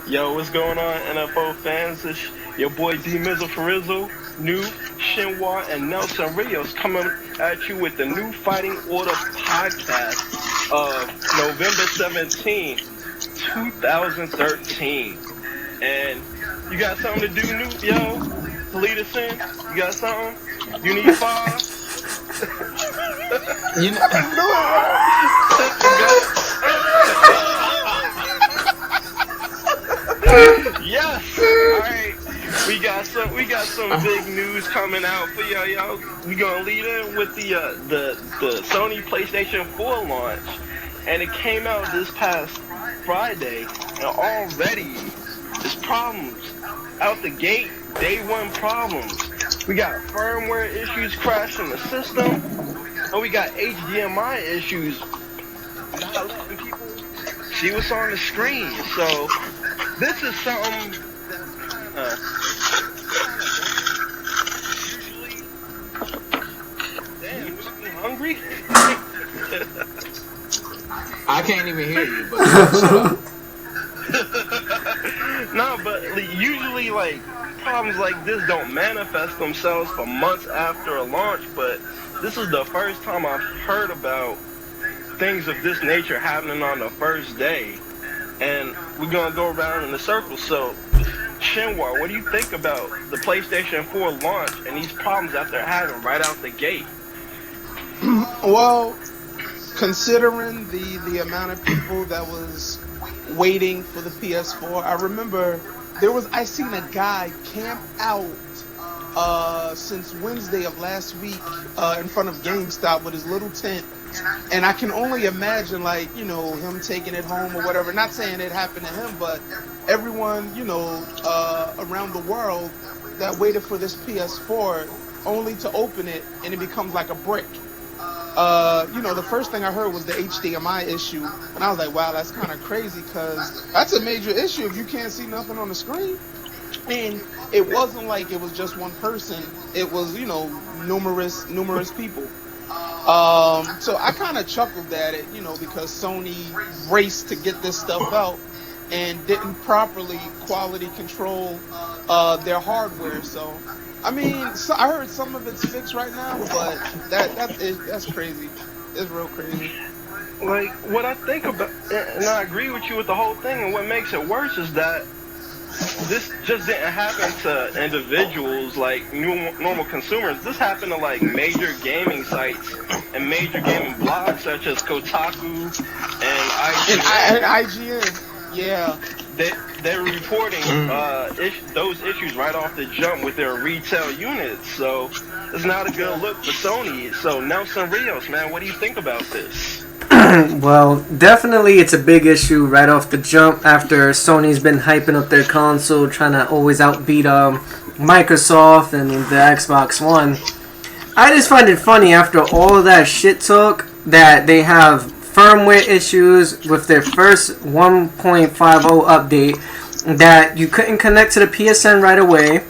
Yo, what's going on, NFO fans? It's your boy D Mizzle Farizzle, New Shinwa, and Nelson Rios coming at you with the new Fighting Order podcast of November 17th, 2013. And you got something to do, new yo? To lead us in? You got something? You need five? You know, Yes. All right. We got some big news coming out for y'all. We gonna lead in with the Sony PlayStation 4 launch, and it came out this past Friday, and already there's problems out the gate. Day one problems. We got firmware issues crashing the system, and we got HDMI issues not letting people see what's on the screen. So this is something. Damn, you hungry? I can't even hear you, but shut up. No, but usually like problems like this don't manifest themselves for months after a launch, but this is the first time I've heard about things of this nature happening on the first day. And we're gonna go around in the circle. So, Shinwa, what do you think about the PlayStation 4 launch and these problems that they're having right out the gate? Well, considering the amount of people that was waiting for the PS4, I remember I seen a guy camp out since Wednesday of last week in front of GameStop with his little tent. And I can only imagine, like, you know, him taking it home or whatever. Not saying it happened to him, but everyone, you know, around the world that waited for this PS4 only to open it and it becomes like a brick. You know, the first thing I heard was the HDMI issue. And I was like, wow, that's kind of crazy because that's a major issue if you can't see nothing on the screen. And it wasn't like it was just one person. It was, you know, numerous people. So I kind of chuckled at it, you know, because Sony raced to get this stuff out and didn't properly quality control their hardware. So, I mean, I heard some of it's fixed right now, but that's crazy. It's real crazy. Like, what I think about, and I agree with you with the whole thing, and what makes it worse is that this just didn't happen to individuals like normal consumers. This happened to like major gaming sites and major gaming blogs such as Kotaku and IGN. And IGN, yeah. They're reporting those issues right off the jump with their retail units. So it's not a good look for Sony. So Nelson Rios, man, what do you think about this? Well, definitely it's a big issue right off the jump after Sony's been hyping up their console, trying to always outbeat Microsoft and the Xbox One. I just find it funny after all of that shit talk that they have firmware issues with their first 1.50 update, that you couldn't connect to the PSN right away.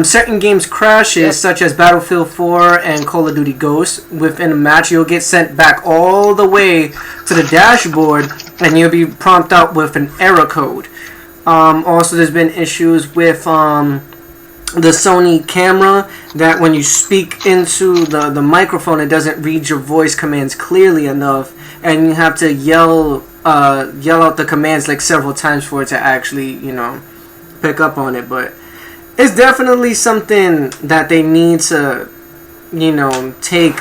Certain games crashes, such as Battlefield 4 and Call of Duty Ghosts. Within a match, you'll get sent back all the way to the dashboard, and you'll be prompted out with an error code. Also, there's been issues with the Sony camera, that when you speak into the microphone, it doesn't read your voice commands clearly enough, and you have to yell out the commands like several times for it to actually, you know, pick up on it. But it's definitely something that they need to, you know, take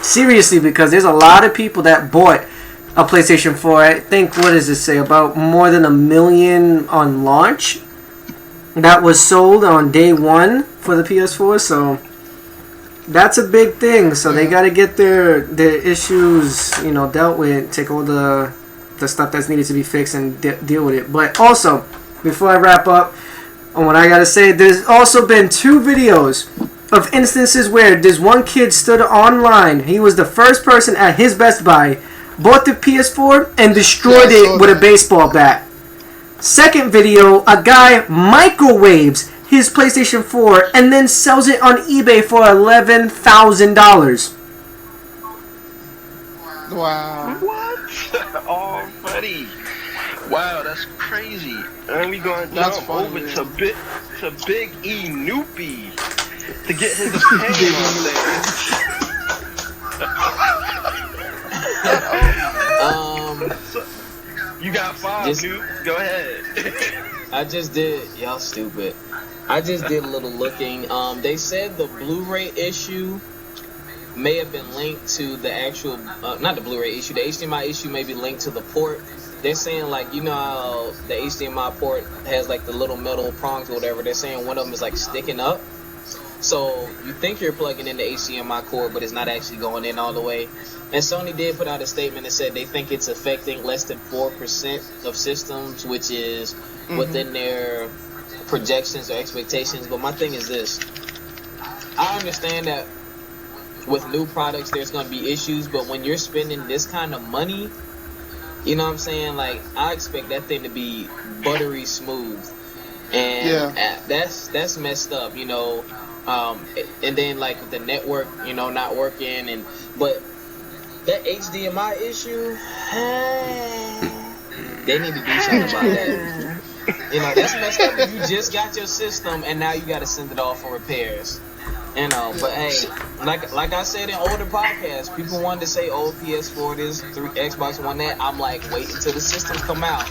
seriously, because there's a lot of people that bought a PlayStation 4. I think, what does it say, about more than 1 million on launch that was sold on day one for the PS4. So that's a big thing. So they got to get their issues, you know, dealt with, take all the stuff that's needed to be fixed and deal with it. But also, before I wrap up on what I gotta say, there's also been 2 videos of instances where this one kid stood online. He was the first person at his Best Buy, bought the PS4 and destroyed it with a baseball bat. Second video, a guy microwaves his PlayStation 4 and then sells it on eBay for $11,000. Wow. What? Oh, buddy. Wow, that's crazy. And we going to That's jump funny, over man. to Big E Noopy to get his opinion on things. So, you got 5, Just- Noop. Go ahead. I just did. Y'all stupid. I just did a little looking. They said the Blu-ray issue may have been linked to the actual, not the Blu-ray issue, the HDMI issue may be linked to the port. They're saying, like, you know how the HDMI port has, like, the little metal prongs or whatever. They're saying one of them is, like, sticking up. So you think you're plugging in the HDMI cord, but it's not actually going in all the way. And Sony did put out a statement that said they think it's affecting less than 4% of systems, which is within their projections or expectations. But my thing is this. I understand that with new products there's going to be issues, but when you're spending this kind of money, you know what I'm saying? Like, I expect that thing to be buttery smooth. And that's messed up, you know. And then, like, with the network, you know, not working, but that HDMI issue, they need to do something about that. You know, that's messed up if you just got your system and now you got to send it off for repairs. You know, but hey, like I said in older podcasts, people wanted to say, oh, PS4 this, Xbox One that. I'm like, wait until the systems come out,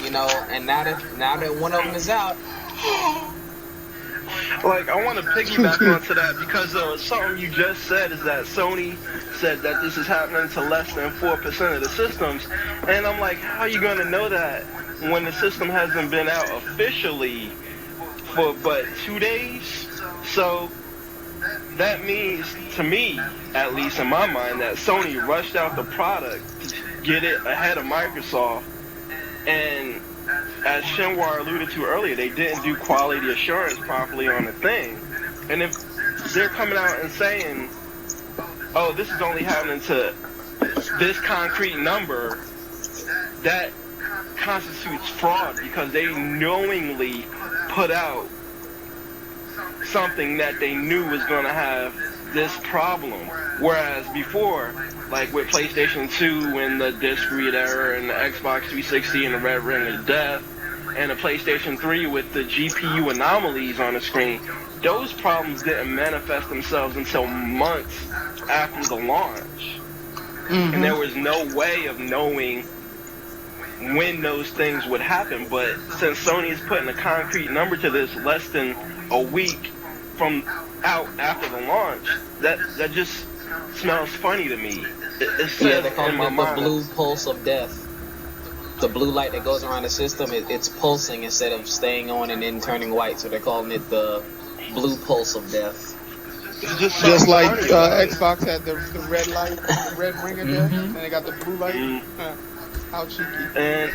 you know. And now that one of them is out. Like, I want to piggyback onto that because something you just said is that Sony said that this is happening to less than 4% of the systems. And I'm like, how are you going to know that when the system hasn't been out officially for but 2 days? So that means, to me, at least in my mind, that Sony rushed out the product to get it ahead of Microsoft. And as Shinwar alluded to earlier, they didn't do quality assurance properly on the thing. And if they're coming out and saying, oh, this is only happening to this concrete number, that constitutes fraud because they knowingly put out something that they knew was going to have this problem. Whereas before, like with PlayStation 2 and the disc read error and the Xbox 360 and the red ring of death and the PlayStation 3 with the GPU anomalies on the screen, those problems didn't manifest themselves until months after the launch. And there was no way of knowing when those things would happen. But since Sony is putting a concrete number to this less than a week from out after the launch, that just smells funny to me. It says they call in my it the mind, blue pulse of death. The blue light that goes around the system, it's pulsing instead of staying on and then turning white. So they're calling it the blue pulse of death. Just like Xbox had the red light, the red ring of death, and they got the blue light. How cheeky. And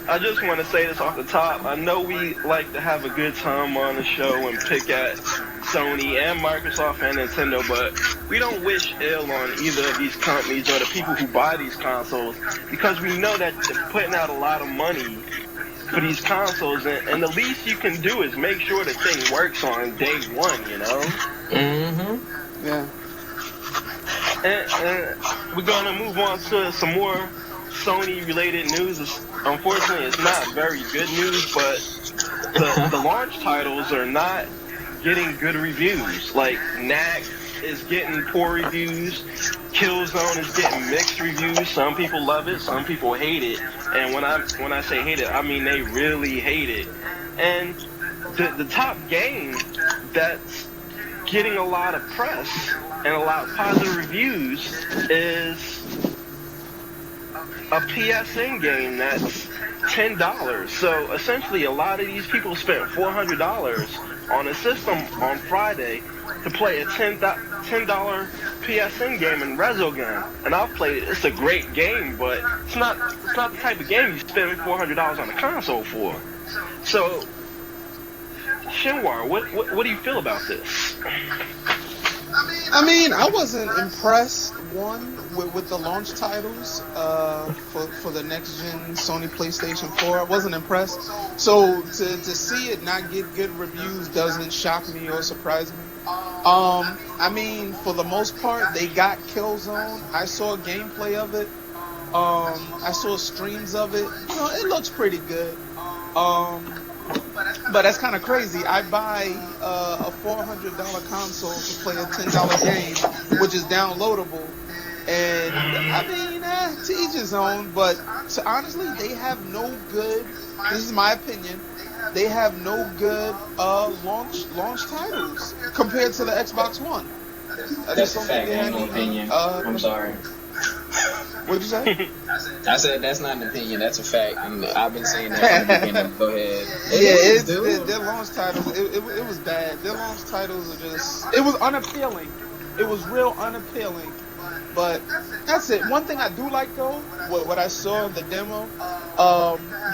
I just want to say this off the top. I know we like to have a good time on the show and pick at Sony and Microsoft and Nintendo, but we don't wish ill on either of these companies or the people who buy these consoles, because we know that they're putting out a lot of money for these consoles, and the least you can do is make sure the thing works on day one, you know? Yeah. And we're going to move on to some more Sony-related news. Unfortunately, it's not very good news, but the launch titles are not getting good reviews. Like, Knack is getting poor reviews. Killzone is getting mixed reviews. Some people love it, some people hate it. And when I say hate it, I mean they really hate it. And the top game that's getting a lot of press and a lot of positive reviews is a PSN game that's $10. So essentially, a lot of these people spent $400 on a system on Friday to play a $10 PSN game in Resogun, and I've played it. It's a great game, but it's not the type of game you spend $400 on a console for. So, Shinwar, what do you feel about this? I mean, I wasn't impressed, with the launch titles for the next-gen Sony PlayStation 4. I wasn't impressed. So to see it not get good reviews doesn't shock me or surprise me. I mean, for the most part, they got Killzone. I saw gameplay of it. I saw streams of it. You know, it looks pretty good. Um, but that's kind of crazy. I buy a $400 console to play a $10 game, which is downloadable. And I mean, to each his own. But honestly, they have no good. This is my opinion. They have no good launch titles compared to the Xbox One. I That's just a don't think fact, they ain't have no any. opinion. I'm sorry. What'd you say? I said that's not an opinion, that's a fact. I've been saying that from the beginning. Go ahead. Their launch titles. It was bad. Their launch titles are just. It was unappealing. It was real unappealing. But that's it. One thing I do like though, what I saw in the demo,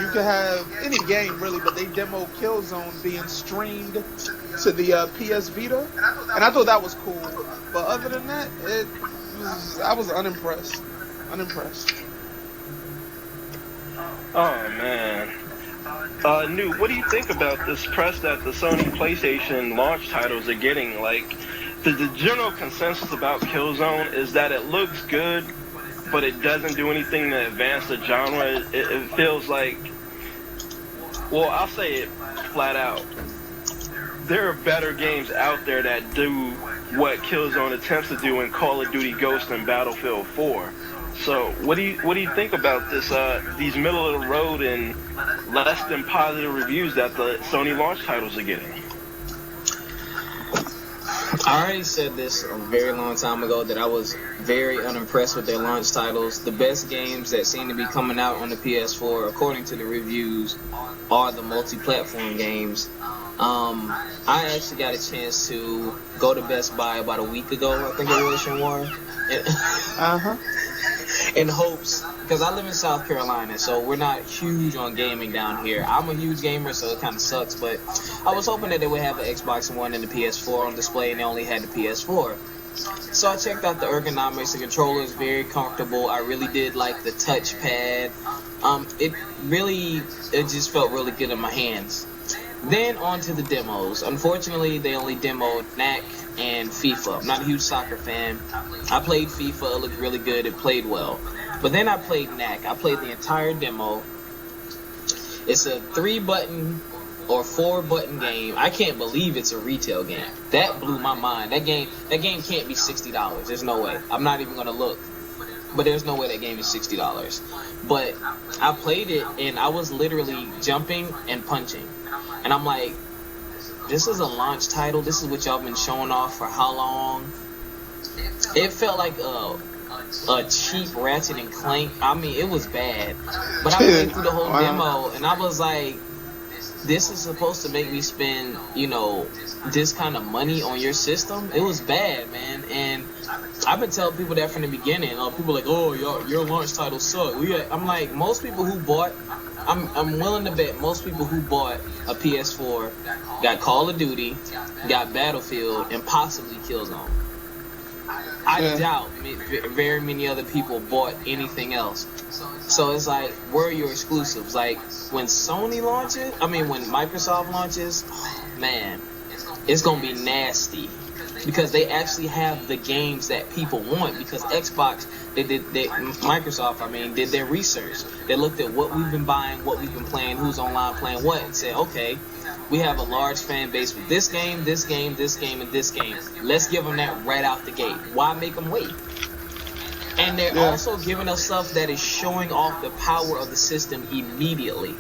you can have any game really, but they demo Killzone being streamed to the PS Vita, and I thought that was cool. But other than that, I was unimpressed. Oh man. New, what do you think about this press that the Sony PlayStation launch titles are getting? Like, the general consensus about Killzone is that it looks good, but it doesn't do anything to advance the genre. It feels like, well, I'll say it flat out. There are better games out there that do what Killzone attempts to do in Call of Duty Ghost and Battlefield 4. So, what do you think about this? These middle of the road and less than positive reviews that the Sony launch titles are getting? I already said this a very long time ago that I was very unimpressed with their launch titles. The best games that seem to be coming out on the PS4, according to the reviews, are the multi-platform games. I actually got a chance to go to Best Buy about a week ago, I think it was, Shamwar. In hopes, because I live in South Carolina, so we're not huge on gaming down here. I'm a huge gamer, so it kind of sucks, but I was hoping that they would have an Xbox One and the PS4 on display, and they only had the PS4. So I checked out the ergonomics. The controller is very comfortable. I really did like the touchpad. It just felt really good in my hands. Then on to the demos. Unfortunately, they only demoed Knack and FIFA. I'm not a huge soccer fan. I played FIFA. It looked really good. It played well. But then I played Knack. I played the entire demo. It's a 3-button or 4-button game. I can't believe it's a retail game. That blew my mind. That game can't be $60. There's no way. I'm not even going to look. But there's no way that game is $60. But I played it, and I was literally jumping and punching. And I'm like, this is a launch title. This is what y'all been showing off for how long? It felt like a cheap Ratchet and Clank. I mean, it was bad. But I played through the whole demo, and I was like, this is supposed to make me spend, this kind of money on your system? It was bad, man. And I've been telling people that from the beginning. People are like, oh, your launch titles suck. I'm like, most people who bought, I'm willing to bet most people who bought a PS4 got Call of Duty, got Battlefield, and possibly Killzone. I doubt very many other people bought anything else. So it's like, where are your exclusives? Like, when Microsoft launches, man, it's going to be nasty. Because they actually have the games that people want. Because Microsoft did their research. They looked at what we've been buying, what we've been playing, who's online playing what, and said, okay, we have a large fan base with this game, this game, this game, and this game. Let's give them that right out the gate. Why make them wait? And they're also giving us stuff that is showing off the power of the system immediately.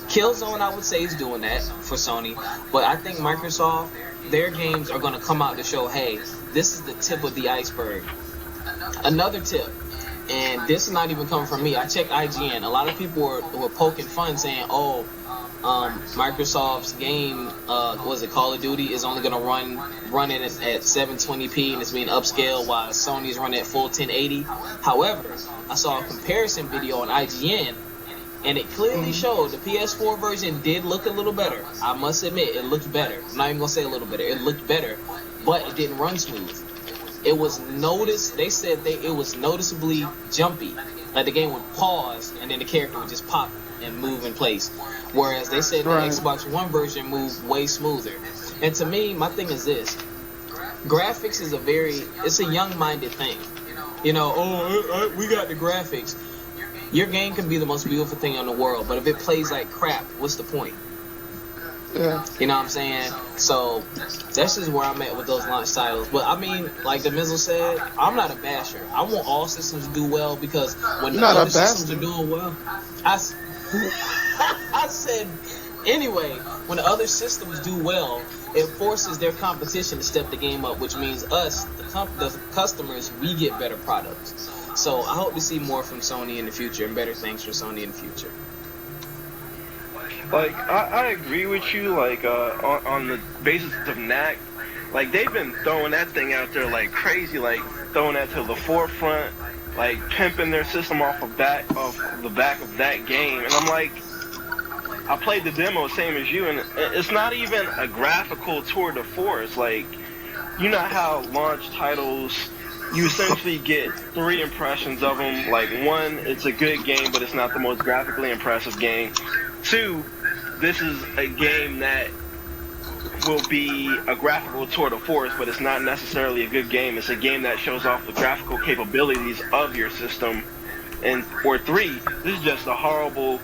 Killzone, I would say, is doing that for Sony. But I think Microsoft, their games are going to come out to show, hey, this is the tip of the iceberg. Another tip, and this is not even coming from me. I checked IGN. A lot of people were poking fun saying, Microsoft's game, Call of Duty, is only going to run it at 720p and it's being upscaled while Sony's running at full 1080. However, I saw a comparison video on IGN, and it clearly showed the PS4 version did look a little better. I must admit, it looked better. I'm not even going to say a little better. It looked better, but it didn't run smooth. It was they said it was noticeably jumpy. Like the game would pause, and then the character would just pop and move in place. Whereas they said the Xbox One version moved way smoother. And to me, my thing is this. Graphics is it's a young-minded thing. We got the graphics. your game can be the most beautiful thing in the world, but if it plays like crap, what's the point? Yeah. You know what I'm saying? So that's just where I'm at with those launch titles. But I mean, like the Mizzle said, I'm not a basher. I want all systems to do well because when the other systems are doing well, I said anyway, when the other systems do well, it forces their competition to step the game up, which means us, the customers, we get better products. So I hope to see more from Sony in the future and better things for Sony in the future. Like, I agree with you, like, on the basis of NAC. Like, they've been throwing that thing out there like crazy, like, throwing that to the forefront, like, pimping their system off the back of that game. And I'm like, I played the demo, same as you, and it's not even a graphical tour de force. Like, you know how launch titles, you essentially get 3 impressions of them. Like, 1, it's a good game, but it's not the most graphically impressive game. 2, this is a game that will be a graphical tour de force, but it's not necessarily a good game. It's a game that shows off the graphical capabilities of your system. Or 3, this is just a horrible,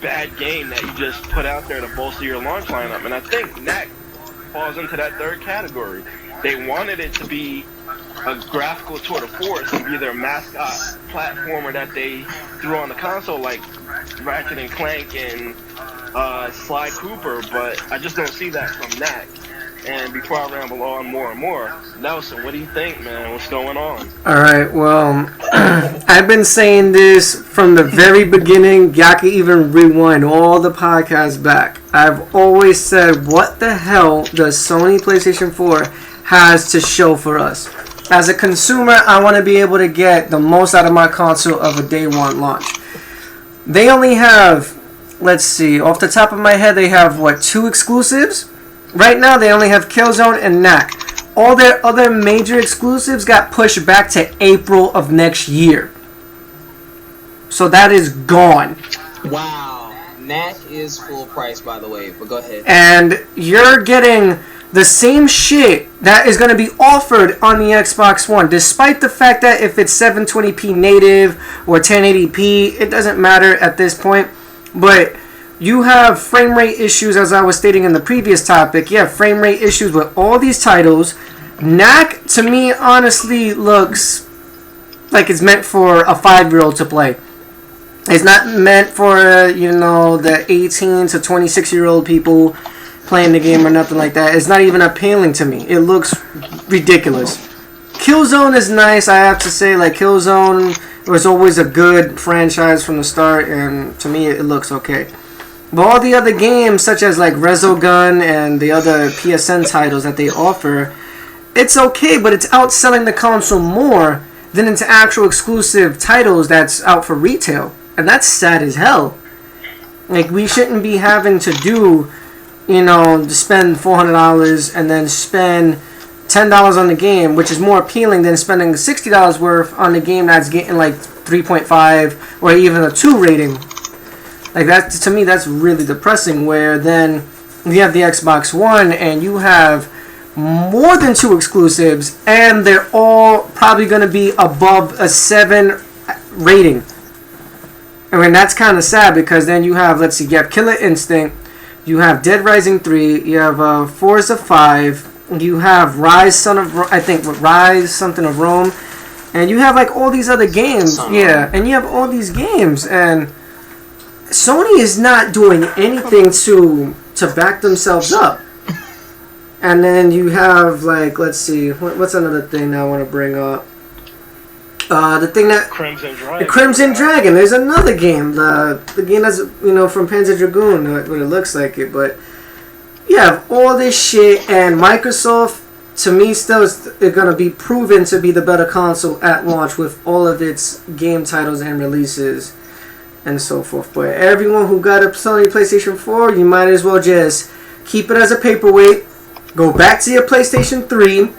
bad game that you just put out there to bolster your launch lineup. And I think NAC falls into that 3rd category. They wanted it to be a graphical tour de force and be their mascot platformer that they threw on the console, like Ratchet and Clank and Sly Cooper, but I just don't see that from NAC. And before I ramble on more and more, Nelson, what do you think, man? What's going on? Alright, well, I've been saying this from the very beginning. Y'all can even rewind all the podcasts back. I've always said, what the hell does Sony PlayStation 4 has to show for us? As a consumer, I want to be able to get the most out of my console of a day one launch. They only have, let's see, off the top of my head, they have, 2 exclusives? Right now, they only have Killzone and NAC. All their other major exclusives got pushed back to April of next year. So that is gone. Wow. NAC is full price, by the way, but go ahead. And you're getting the same shit that is going to be offered on the Xbox One, despite the fact that if it's 720p native or 1080p, it doesn't matter at this point. But you have frame rate issues, as I was stating in the previous topic. You have frame rate issues with all these titles. NAC, to me, honestly looks like it's meant for a 5-year-old to play. It's not meant for, the 18 to 26-year-old people playing the game or nothing like that. It's not even appealing to me. It looks ridiculous. Killzone is nice, I have to say. Like, Killzone was always a good franchise from the start, and to me, it looks okay. But all the other games, such as like Resogun and the other PSN titles that they offer, it's okay, but it's outselling the console more than into actual exclusive titles that's out for retail. And that's sad as hell. Like, we shouldn't be having to do, to spend $400 and then spend $10 on the game, which is more appealing than spending $60 worth on the game that's getting like 3.5 or even a 2 rating. Like, that, to me, that's really depressing, where then you have the Xbox One and you have more than 2 exclusives and they're all probably going to be above a 7 rating. I mean, that's kind of sad, because then you have, let's see, you have Killer Instinct, you have Dead Rising 3, you have Forza 5, you have Rise something of Rome, and you have like all these other games. Yeah, and you have all these games, and Sony is not doing anything to back themselves up. And then you have, like, let's see, what's another thing I want to bring up? The thing that Crimson Dragon. The Crimson Dragon. There's another game. The game that's from Panzer Dragoon, when it looks like it. But you have all this shit, and Microsoft, to me, still is gonna be proven to be the better console at launch with all of its game titles and releases and so forth. But everyone who got a Sony PlayStation 4, you might as well just keep it as a paperweight. Go back to your PlayStation 3.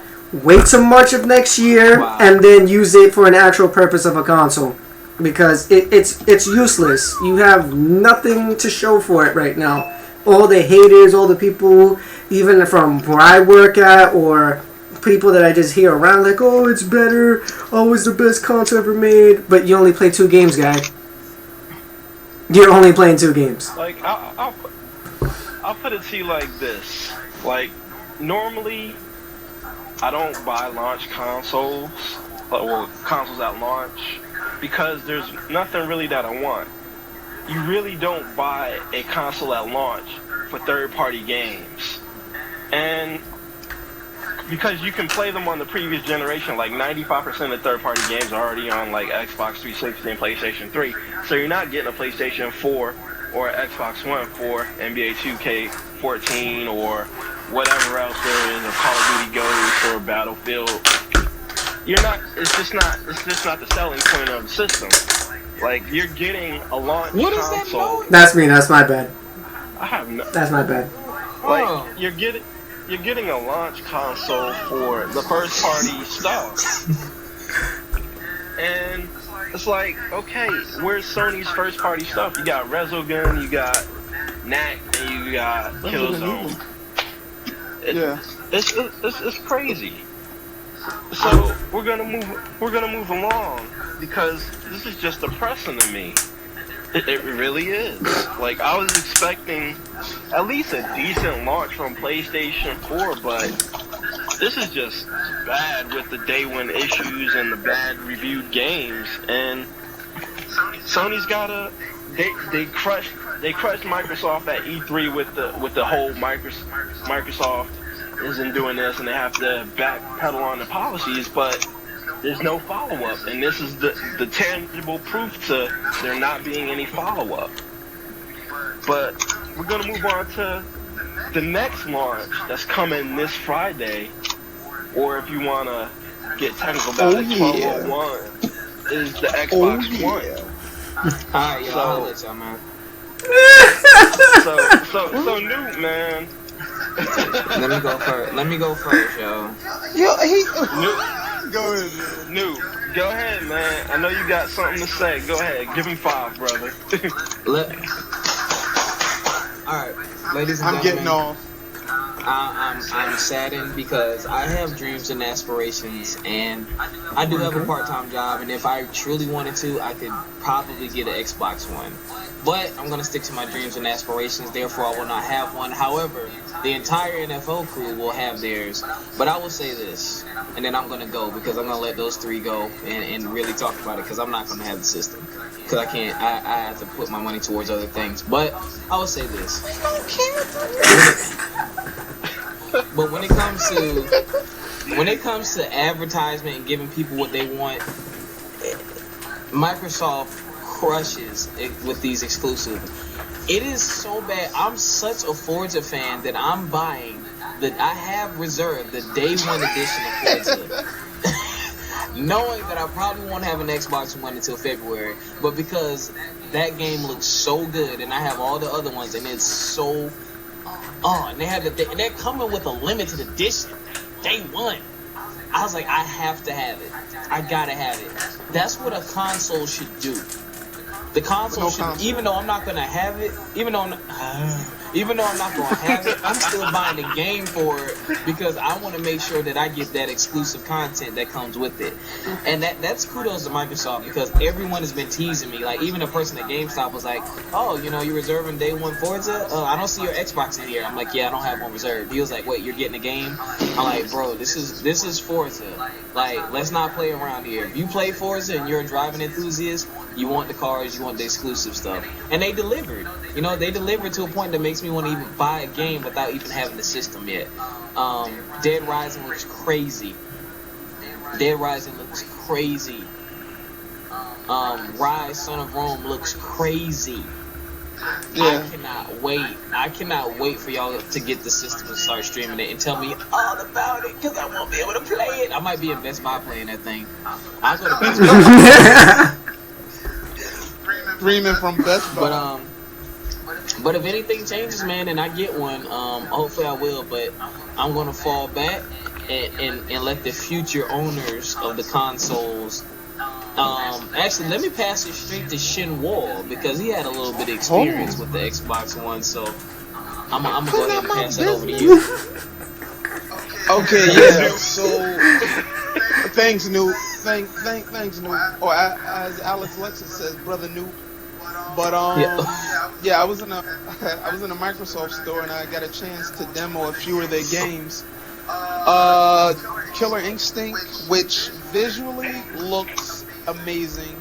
Wait till March of next year, and then use it for an actual purpose of a console, because it's useless. You have nothing to show for it right now. All the haters, all the people, even from where I work at or people that I just hear around like, oh, it's better, oh, it's the best console ever made, but you only play 2 games, guy. You're only playing 2 games. Like, I'll put it to you like this. Like, normally, I don't buy launch consoles, or consoles at launch, because there's nothing really that I want. You really don't buy a console at launch for third-party games. And because you can play them on the previous generation, like 95% of third-party games are already on like Xbox 360 and PlayStation 3. So you're not getting a PlayStation 4 or an Xbox One for NBA 2K14 or whatever else there is, or Call of Duty Ghosts or Battlefield. You're not. It's just not the selling point of the system. Like, you're getting a launch console. That's me. That's my bad. I have no. That's my bad. Like, you're getting a launch console for the first party stuff. And it's like, okay, where's Sony's first party stuff? You got Resogun, you got Knack, and you got Killzone. It's crazy. So we're gonna move along, because this is just depressing to me. It really is. Like, I was expecting at least a decent launch from PlayStation 4, but this is just bad with the day one issues and the bad reviewed games. And Sony's gotta they crushed Microsoft at E3 with the whole Microsoft isn't doing this and they have to backpedal on the policies, but there's no follow-up, and this is the tangible proof to there not being any follow-up. But we're going to move on to the next launch that's coming this Friday, or if you want to get technical about it, 12/01 is the Xbox One. Alright, yo, I'll let y'all, man. So Newt, man. Let me go first, yo. Go ahead, Newt. Go ahead, man. I know you got something to say. Go ahead. Give him 5, brother. Alright, ladies and gentlemen. I'm getting off. I'm saddened because I have dreams and aspirations, and I do have a part-time job, and if I truly wanted to, I could probably get an Xbox One. But I'm going to stick to my dreams and aspirations, therefore I will not have one. However, the entire NFO crew will have theirs. But I will say this, and then I'm going to go, because I'm going to let those 3 go and really talk about it, because I'm not going to have the system. Because I can't, I have to put my money towards other things. But I will say this. But when it comes to advertisement and giving people what they want, Microsoft crushes it with these exclusives. It is so bad. I'm such a Forza fan that I'm buying I have reserved the day one edition of Forza. Knowing that I probably won't have an Xbox One until February, but because that game looks so good and I have all the other ones and it's so and they have and they're coming with a limited edition day one. I was like, I have to have it. I gotta have it. That's what a console should do. The console should, even though I'm not gonna have it, even though I'm not gonna have it, I'm still buying the game for it because I want to make sure that I get that exclusive content that comes with it. And that's kudos to Microsoft, because everyone has been teasing me. Like, even a person at GameStop was like, "Oh, you're reserving day one Forza? I don't see your Xbox in here." I'm like, "Yeah, I don't have one reserved." He was like, "Wait, you're getting a game?" I'm like, "Bro, this is Forza. Like, let's not play around here. If you play Forza and you're a driving enthusiast, you want the cars, you want the exclusive stuff." And they delivered. They delivered to a point that makes me want to even buy a game without even having the system yet. Dead Rising looks crazy. Rise, Son of Rome looks crazy. Yeah. I cannot wait for y'all to get the system and start streaming it and tell me all about it, because I won't be able to play it. I might be in Best Buy playing that thing. I'll go to Best Buy. Streaming from Best Buy. But if anything changes, man, and I get one, hopefully I will, but I'm going to fall back and let the future owners of the consoles. Actually, let me pass it straight to Shin Wall, because he had a little bit of experience with the Xbox One, so I'm going to go ahead and pass that over to you. Okay, yeah. So thanks, Noob. Thanks, Noob. Or as Alex Lexus says, brother Noob. But Yeah. yeah, I was in a I was in a Microsoft store and I got a chance to demo a few of their games. Killer Instinct, which visually looks amazing.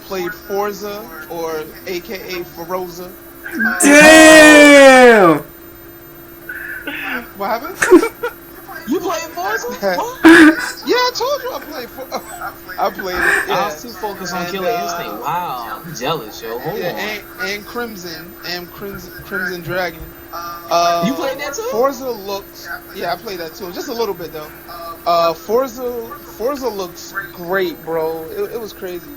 Played Forza, or AKA Forza. Damn. What happened? You playing Forza? What? Yeah, I told you I played. I played it. Yeah. I was too focused on And, Killer Instinct. Wow, I'm jealous, yo. Hold Yeah, on. and Crimson Dragon. You played that too? Forza looks. Yeah, I played that too. Just a little bit though. Forza looks great, bro. It was crazy.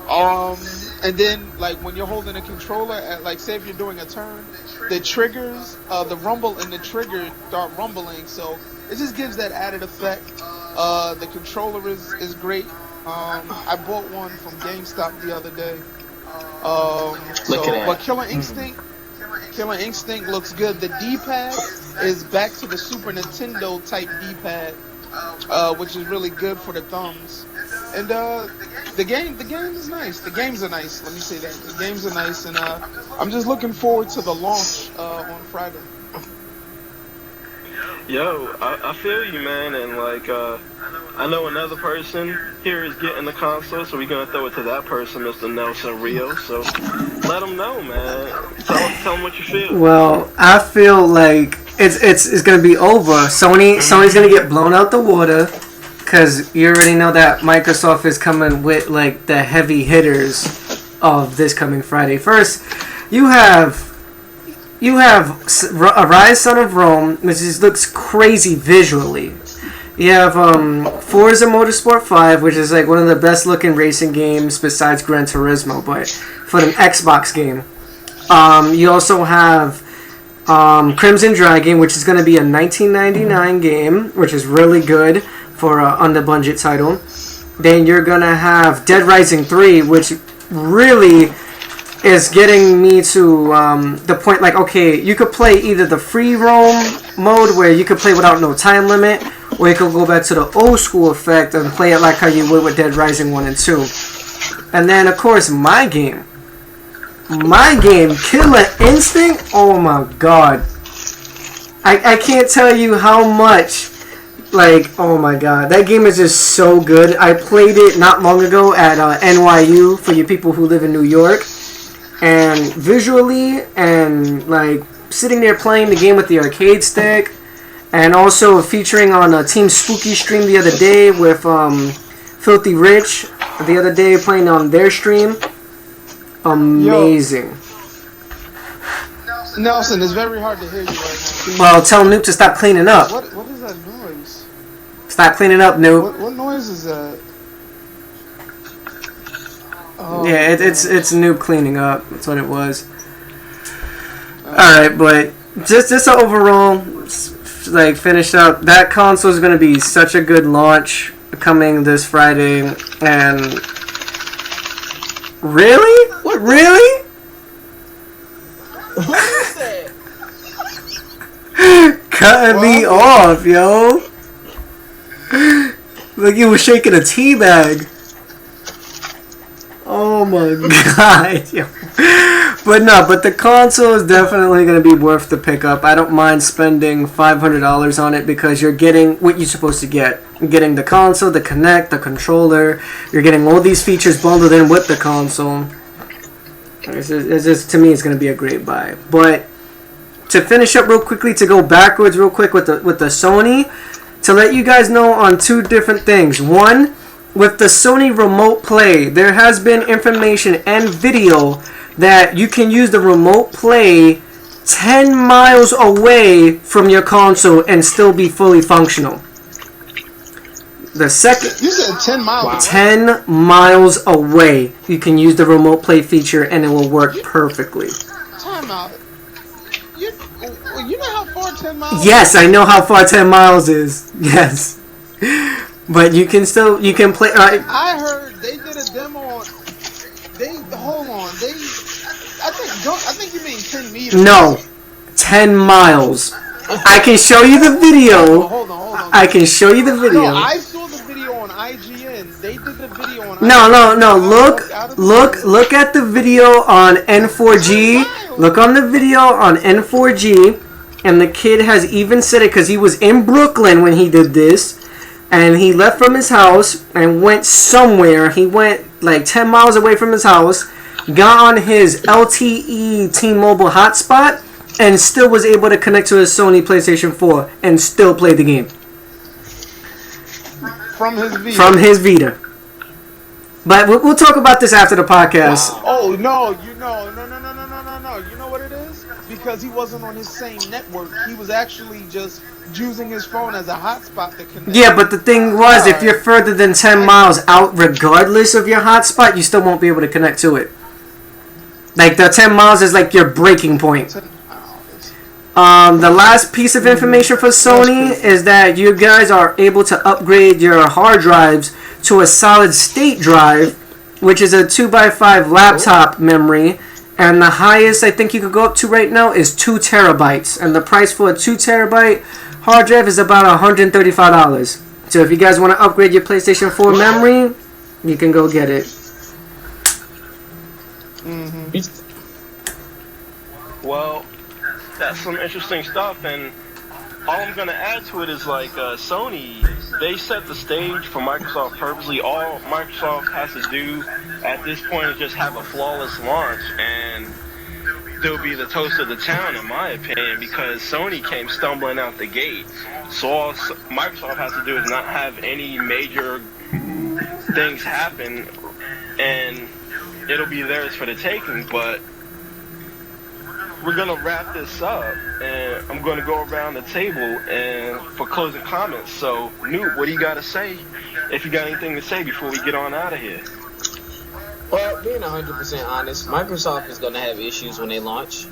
And then like when you're holding a controller, at, like say if you're doing a turn, the triggers, the rumble and the trigger start rumbling, so it just gives that added effect. The controller is great. I bought one from GameStop the other day. Look at that. But Killer Instinct looks good. The D-pad is back to the Super Nintendo type D-pad, which is really good for the thumbs. And the game is nice. The games are nice. Let me say that. The games are nice, and I'm just looking forward to the launch on Friday. Yo, I feel you, man, and like, I know another person here is getting the console, so we're gonna throw it to that person, Mr. Nelson Rio. So let him know, man. Tell him what you feel. Well, I feel like it's gonna be over. Sony's gonna get blown out the water, because you already know that Microsoft is coming with like the heavy hitters of this coming Friday. First, you have Arise Son of Rome, which just looks crazy visually. You have Forza Motorsport 5, which is like one of the best looking racing games besides Gran Turismo, but for an Xbox game. You also have Crimson Dragon, which is going to be a $19.99 game, which is really good for an under-budget title. Then you're going to have Dead Rising 3, which really is getting me to the point, like, okay, you could play either the free roam mode, where you could play without no time limit, or you could go back to the old school effect and play it like how you would with Dead Rising 1 and 2. And then, of course, my game, Killer Instinct, oh my god. I can't tell you how much, like, oh my god, that game is just so good. I played it not long ago at NYU, for you people who live in New York. And visually, and like sitting there playing the game with the arcade stick, and also featuring on a Team Spooky stream the other day with Filthy Rich the other day playing on their stream. Amazing. Nelson, it's very hard to hear you right now. Well, tell Noob to stop cleaning up. What is that noise? Stop cleaning up, Noob. What noise is that? Oh, yeah, it's Noob cleaning up. That's what it was. Alright, but just overall, like, finish up. That console is going to be such a good launch coming this Friday. And really? What? Really? What is that? Cutting me off, yo. Like you were shaking a tea bag. Oh my god, yo. But the console is definitely going to be worth the pickup. I don't mind spending $500 on it, because you're getting what you're supposed to get. You're getting the console, the Kinect, the controller. You're getting all these features bundled in with the console. It's just, to me, it's going to be a great buy. But to finish up real quickly, to go backwards real quick with the Sony, to let you guys know on two different things. One, with the Sony Remote Play, there has been information and video that you can use the Remote Play 10 miles away from your console and still be fully functional. The second, You said 10 miles. Wow. 10 miles away, you can use the Remote Play feature and it will work perfectly. Time out. You know how far 10 miles? Yes, I know how far 10 miles is. Yes. But you can play. I heard they did a demo on. Hold on. I think you mean 10 meters. No, 10 miles. I can show you the video. Hold on. I can show you the video. No, I saw the video on IGN. They did the video on No. IGN. Look at the video on N4G. Look on the video on N4G. And the kid has even said it because he was in Brooklyn when he did this. And he left from his house and went somewhere. He went like 10 miles away from his house. Got on his LTE T-Mobile hotspot. And still was able to connect to his Sony PlayStation 4. And still play the game. From his Vita. From his Vita. But we'll talk about this after the podcast. Wow. Oh, no. You know what it is? Because he wasn't on his same network. He was actually just using his phone as a hotspot to connect. Yeah, but the thing was, if you're further than 10 miles out, regardless of your hotspot, you still won't be able to connect to it. Like, the 10 miles is like your breaking point. The last piece of information for Sony is that you guys are able to upgrade your hard drives to a solid state drive, which is a 2x5 laptop memory. And the highest I think you could go up to right now is 2 terabytes. And the price for a 2 terabyte hard drive is about $135. So if you guys want to upgrade your PlayStation 4 memory, you can go get it. Well, that's some interesting stuff, and all I'm gonna add to it is like Sony, they set the stage for Microsoft purposely. All Microsoft has to do at this point is just have a flawless launch, and they'll be the toast of the town, in my opinion, because Sony came stumbling out the gate. So all Microsoft has to do is not have any major things happen, and it'll be theirs for the taking. But we're gonna wrap this up, and I'm gonna go around the table and for closing comments. So, Newt, what do you got to say? If you got anything to say before we get on out of here. Well, being 100% honest, Microsoft is gonna have issues when they launch.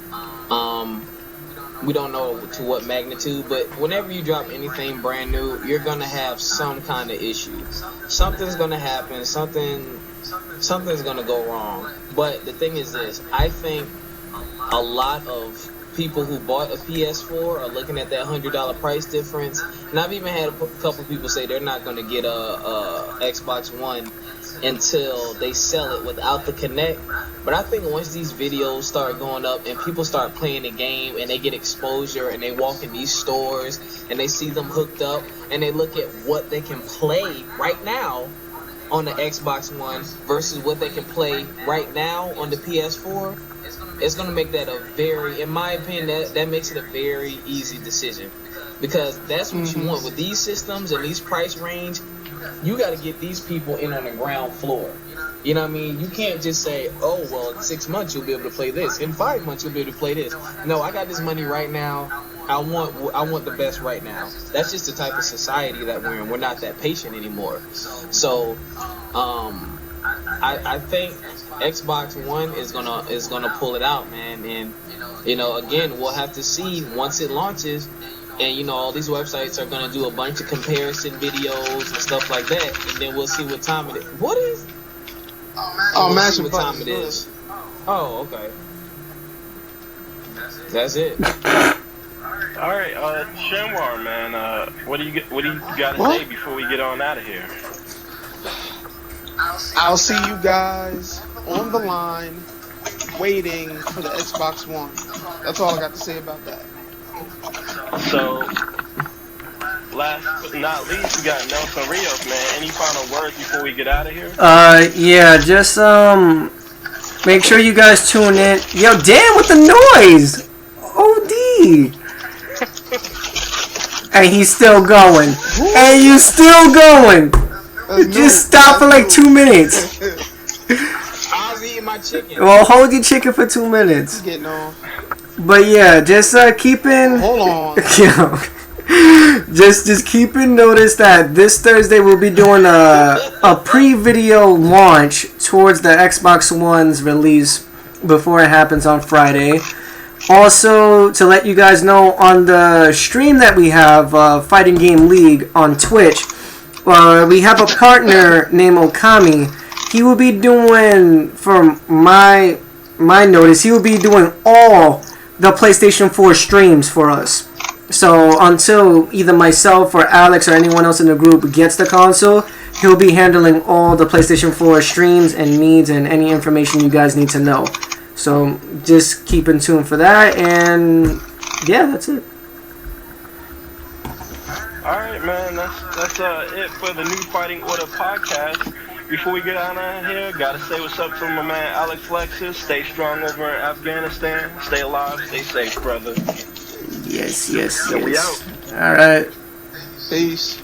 We don't know to what magnitude, but whenever you drop anything brand new, you're gonna have some kind of issue. Something's gonna happen. Something's gonna go wrong. But the thing is this: I think a lot of people who bought a PS4 are looking at that $100 price difference, and I've even had a couple people say they're not going to get a Xbox One until they sell it without the Kinect. But I think once these videos start going up and people start playing the game and they get exposure and they walk in these stores and they see them hooked up and they look at what they can play right now on the Xbox One versus what they can play right now on the PS4, it's going to make that a very, in my opinion, that makes it a very easy decision. Because that's what you want. With these systems and these price range, you got to get these people in on the ground floor. You know what I mean? You can't just say, oh, well, in 6 months you'll be able to play this. In 5 months you'll be able to play this. No, I got this money right now. I want the best right now. That's just the type of society that we're in. We're not that patient anymore. So, I think Xbox One is gonna pull it out, man. And again, we'll have to see once it launches. And all these websites are gonna do a bunch of comparison videos and stuff like that, and then we'll see what time it is. What is? Oh, we'll see what time it is. Oh, okay. That's it. All right, Shenwar, man, what do you got to say before we get on out of here? I'll see you guys on the line waiting for the Xbox One. That's all I got to say about that. So, last but not least, we got Nelson Rios, man. Any final words before we get out of here? Yeah, just make sure you guys tune in. Yo, damn, with the noise. OD. And he's still going. And you still going. Just stop for like 2 minutes. I was eating my chicken. Well, hold your chicken for 2 minutes. Getting on. But yeah, just keep in. Hold on. just keep in notice that this Thursday we'll be doing a pre-video launch towards the Xbox One's release before it happens on Friday. Also, to let you guys know, on the stream that we have, Fighting Game League on Twitch, we have a partner named Okami. He will be doing, from my notice, he will be doing all the PlayStation 4 streams for us. So until either myself or Alex or anyone else in the group gets the console, he'll be handling all the PlayStation 4 streams and needs and any information you guys need to know. So just keep in tune for that, and yeah, that's it. Alright, man, that's it for the New Fighting Order podcast. Before we get out of here, gotta say what's up to my man Alex Lexus. Stay strong over in Afghanistan. Stay alive, stay safe, brother. Yes. We out. All right. Peace.